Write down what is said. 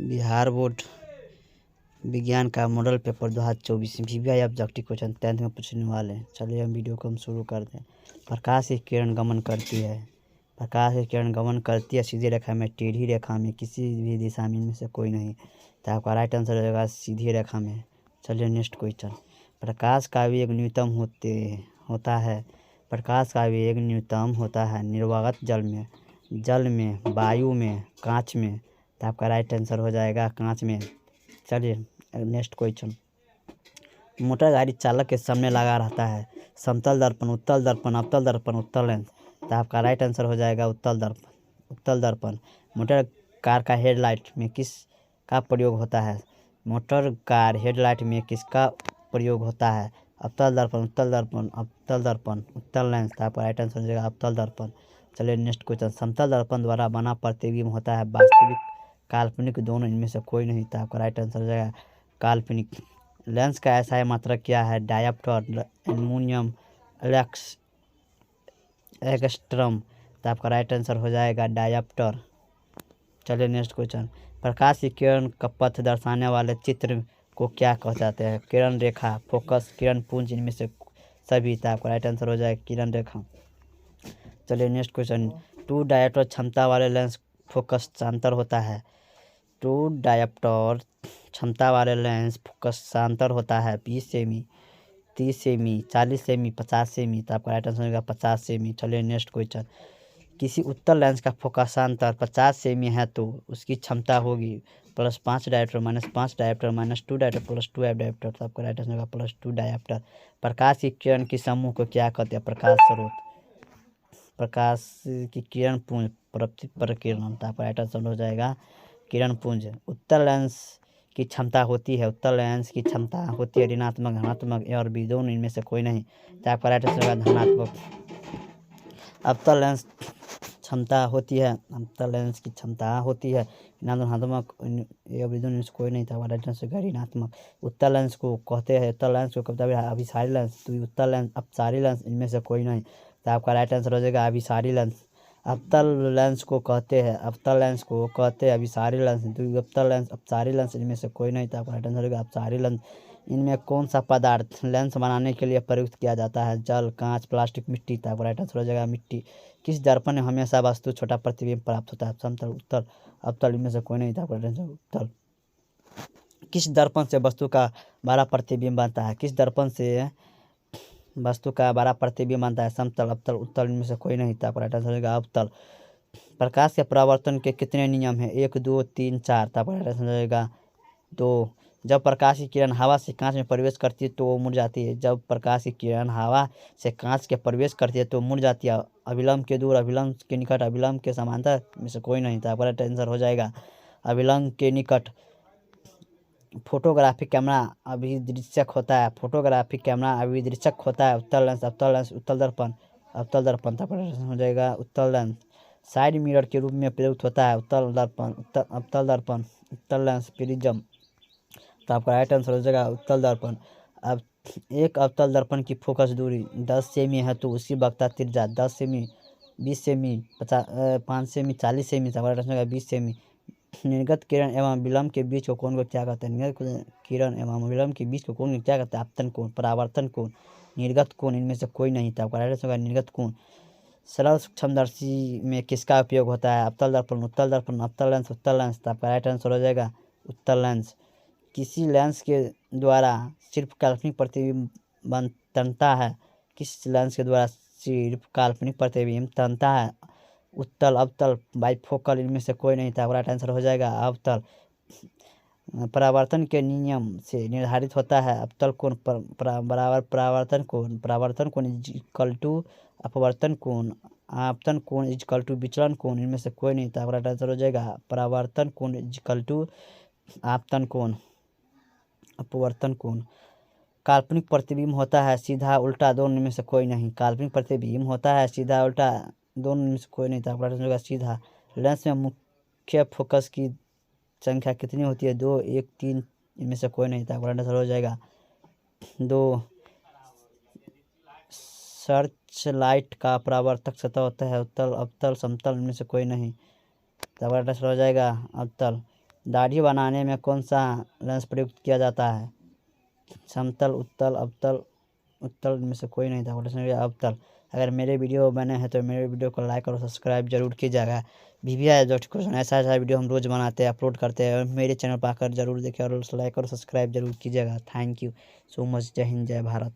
Bihar board विज्ञान का model paper 2024 VVI objective question 10th में पूछने वाले हैं। चलिए हम वीडियो को हम शुरू कर दें। प्रकाश की किरण गमन करती है। प्रकाश की किरण गमन करती है सीधी रेखा में, टेढ़ी रेखा में, किसी भी दिशा में, इनमें से कोई नहीं। तो आपका राइट आंसर हो जाएगा सीधी रेखा में। चलिए नेक्स्ट क्वेश्चन। प्रकाश का वेग न्यूनतम होता है। प्रकाश का वेग न्यूनतम होता है निर्वात जल में, वायु में, कांच में। तो आपका राइट आंसर हो जाएगा कांच में। चलिए नेक्स्ट क्वेश्चन। मोटर गाड़ी चालक के सामने लगा रहता है। समतल दर्पण, उत्तल दर्पण, अवतल दर्पण, उत्तल लेंस। तो आपका राइट आंसर हो जाएगा उत्तल दर्पण। मोटर कार का हेडलाइट में किस का प्रयोग होता है? मोटर कार हेडलाइट में किसका प्रयोग होता है? अवतल दर्पण, उत्तल दर्पण, अवतल दर्पण, उत्तल लेंस। तो आपका राइट आंसर हो जाएगा अवतल दर्पण। चलिए नेक्स्ट क्वेश्चन। समतल दर्पण द्वारा बना प्रतिबिंब होता है वास्तविक, काल्पनिक, दोनों, इनमें से कोई नहीं। तो आपका राइट आंसर हो जाएगा काल्पनिक। लेंस का ऐसा मात्रक क्या है? Dioptre, aluminium, angstrom. तो आपका राइट आंसर हो जाएगा डायप्टर। चलिए नेक्स्ट क्वेश्चन। प्रकाश की किरण का पथ दर्शाने वाले चित्र को क्या कहते हैं? किरण रेखा, फोकस, किरण पुंज, इनमें से सभी। तो आपका राइट आंसर हो जाएगा किरण रेखा। चलिए नेक्स्ट क्वेश्चन। टू डायप्टर क्षमता वाले लेंस फोकस शांतर होता है। टू डायप्टर क्षमता वाले लेंस फोकस शांतर होता है 20 सेमी, 30 सेमी, 40 सेमी, 50 सेमी। तो आपका राइट आंसर होगा 50 सेमी। चलिए नेक्स्ट क्वेश्चन। किसी उत्तल लेंस का फोकसांतर 50 सेमी है तो उसकी क्षमता होगी +5 डायप्टर, -5 डायप्टर, -2 डायप्टर, +2 डायप्टर। तो आपका राइट आंसर होगा +2 डायप्टर। प्रकाश की किरण के समूह को क्या कहते हैं? प्रकाश स्रोत, प्रकाश की किरण पुंज, प्रकिरण। तो आपका राइट आंसर हो जाएगा किरण पुंज। उत्तल लेंस की क्षमता होती है, उत्तल लेंस की क्षमता होती है ऋणात्मक, धनात्मक और भी, दोनों, इनमें से कोई नहीं। तो आपका राइट आंसर होगा धनात्मक। अवतल लेंस क्षमता होती है, अवतल लेंस की क्षमता होती है ऋणात्मक, इनमें से कोई नहीं था। राइट आंसर होगा ऋणात्मक। उत्तल लेंस को कहते हैं, उत्तल लेंस को कहते हैं अभिसारी लेंस, तो उत्तल लेंस, अपसारी लेंस, इनमें से कोई नहीं। तो आपका राइट आंसर हो जाएगा अभिसारी लेंस। अवतल लेंस को कहते हैं, अवतल लेंस को कहते हैं अभिसारी लेंस, तो अवतल लेंस, अपसारी लेंस, इनमें से कोई नहीं। तो आपका राइट आंसर होगा अपसारी लेंस। इनमें कौन सा पदार्थ लेंस बनाने के लिए प्रयुक्त किया जाता है? जल, कांच, प्लास्टिक, मिट्टी। तो आपका राइट आंसर हो जाएगा मिट्टी। किस दर्पण में हमेशा वस्तु छोटा प्रतिबिंब प्राप्त होता है? समतल, उत्तल, अवतल, इनमें से कोई नहीं था। आपका राइट आंसर उत्तल। किस दर्पण से वस्तु का बड़ा प्रतिबिंब बनता है? किस दर्पण से वस्तु का बड़ा प्रतिबिंब बनता है? समतल, अवतल, उत्तल, इनमें से कोई नहीं था। आपका राइट आंसर होगा अवतल। प्रकाश के परावर्तन के कितने नियम हैं? 1, 2, 3, 4। तो आपका राइट आंसर हो जाएगा 2। जब प्रकाश की किरण हवा से कांच में प्रवेश करती है तो वो मुड़ जाती है। जब प्रकाश की किरण हवा से कांच के प्रवेश करती है तो मुड़ जाती है। अभिलंब के दूर, अभिलंब के निकट, अभिलंब के समांतर, में से कोई नहीं था। आपका राइट आंसर हो जाएगा अभिलंब के निकट। फोटोग्राफिक कैमरा अभिदृश्यक होता है, फोटोग्राफिक कैमरा अभिदृश्यक होता है। उत्तल लेंस, अवतल लेंस, उत्तल दर्पण, अवतल दर्पण। तो आपका हो जाएगा उत्तल लेंस। साइड मिरर के रूप में प्रयुक्त होता है उत्तल दर्पण, अवतल दर्पण, उत्तल लेंस, प्रिज्म। तो आपका राइट आंसर हो जाएगा उत्तल दर्पण। अब एक अवतल दर्पण की फोकस दूरी 10 सेमी है तो उसकी वक्रता त्रिज्या 10 सेमी, 20 सेमी, 5 सेमी, 40 सेमी। तो आपका राइट आंसर होगा 20 सेमी। निर्गत किरण एवं विलंब के बीच को कोण को क्या कहते हैं? निर्गत किरण एवं विलंब के बीच को कोण को क्या कहते हैं? आपतन कोण, परावर्तन कोण, निर्गत कोण, इनमें से कोई नहीं था। आपका राइट आंसर होगा निर्गत कोण। सरल सूक्ष्मदर्शी में किसका उपयोग होता है? अवतल दर्पण, उत्तल दर्पण, अवतल लेंस, उत्तल लेंस। तो आपका राइट आंसर हो जाएगा उत्तल लेंस। किसी लेंस के द्वारा सिर्फ काल्पनिक प्रतिबिंब तनता है? किस लेंस के द्वारा सिर्फ काल्पनिक प्रतिबिंब तनता है? उत्तल, अवतल, बाइफोकल, इनमें से कोई नहीं था। राइट आंसर हो जाएगा अवतल। परावर्तन के नियम से निर्धारित होता है अवतल कोण बराबर परावर्तन कोण इक्वल टू अपवर्तन कोण, आपतन कोण इक्वल टू विचलन कोण, इनमें से कोई नहीं था। राइट आंसर हो जाएगा परावर्तन कोण इक्वल टू आपतन कोण, अपवर्तन कोण। काल्पनिक प्रतिबिंब होता है सीधा, उल्टा, दोनों में से कोई नहीं। काल्पनिक प्रतिबिंब होता है सीधा, उल्टा, दोनों में से कोई नहीं था। राइट आंसर होगा सीधा। लेंस में मुख्य फोकस की संख्या कितनी होती है? 2, 1, 3, इनमें से कोई नहीं था। राइट आंसर हो जाएगा 2। सर्च लाइट का परावर्तक सतह होता है उत्तल, अवतल, समतल, इनमें से कोई नहीं। तो आपका राइट आंसर हो जाएगा अवतल। दाढ़ी बनाने में कौन सा लेंस प्रयुक्त किया जाता है? समतल, उत्तल, अवतल। उत्तल में से कोई नहीं था, अवतल। अगर मेरे वीडियो बने हैं तो मेरे वीडियो को लाइक और सब्सक्राइब जरूर कीजिएगा। VVI एजुकेशन ऐसा ऐसा वीडियो हम रोज़ बनाते हैं, अपलोड करते हैं, और मेरे चैनल पर आकर जरूर देखिए और लाइक और सब्सक्राइब जरूर कीजिएगा। Thank you so much. जय हिंद, जय भारत।